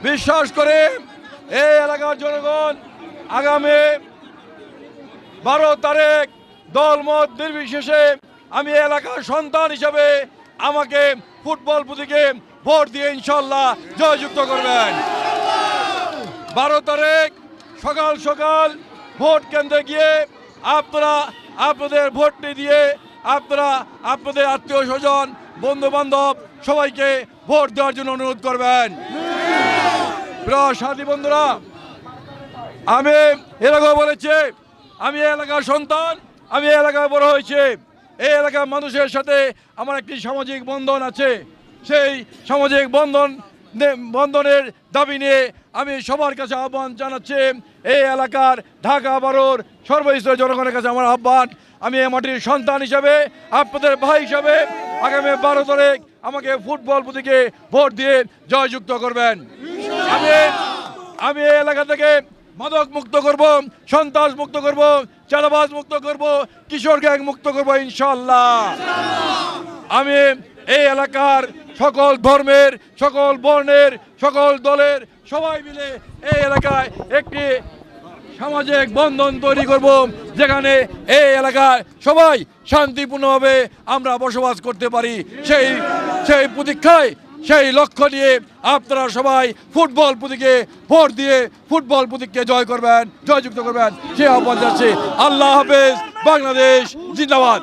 বিশ্বাস করে এই এলাকার জনগণ আগামী 12 তারিখ দলমত নির্বিশেষে আমি এলাকার সন্তান হিসাবে আমাকে ফুটবল প্রতীকে ভোট দিয়ে ইনশাল্লাহ জয়যুক্ত করবেন। 12 তারিখ সকাল সকাল ভোট কেন্দ্রে গিয়ে আপনারা আপনাদের ভোটটি দিয়ে আপনারা আপনাদের আত্মীয় স্বজন বন্ধু বান্ধব সবাইকে ভোট দেওয়ার জন্য অনুরোধ করবেন। প্রিয় সাথী বন্ধুরা, আমি এলাকা বলেছি আমি এলাকার সন্তান, আমি এলাকায় বড় হয়েছি। এই এলাকার মানুষের সাথে আমার একটি সামাজিক বন্ধন আছে। সেই সামাজিক বন্ধনের দাবি নিয়ে আমি সবার কাছে আহ্বান জানাচ্ছি। এই এলাকার ঢাকা 12 সর্বস্তরের জনগণের কাছে আমার আহ্বান, আমি এই মাটির সন্তান হিসাবে আপনাদের ভাই হিসাবে আগামী 12 তারিখ আমাকে ফুটবল প্রতীকে ভোট দিয়ে জয়যুক্ত করবেন। আমি এই এলাকা থেকে মাদক মুক্ত করব, সন্ত্রাস মুক্ত করব, চাঁদাবাজ মুক্ত করব, কিশোর গ্যাং মুক্ত করব ইনশাল্লাহ। আমি এই এলাকার সকল ধর্মের, সকল বর্ণের, সকল দলের সবাই মিলে এই এলাকায় একটি সামাজিক বন্ধন তৈরি করব, যেখানে এই এলাকায় সবাই শান্তিপূর্ণভাবে আমরা বসবাস করতে পারি। সেই প্রতীক্ষায়, সেই লক্ষ্য নিয়ে আপনারা সবাই ফুটবল প্রতীকে ভোট দিয়ে ফুটবল প্রতীককে জয় করবেন, জয়যুক্ত করবেন, সে আহ্বান যাচ্ছে। আল্লাহ হাফেজ, বাংলাদেশ জিন্দাবাদ।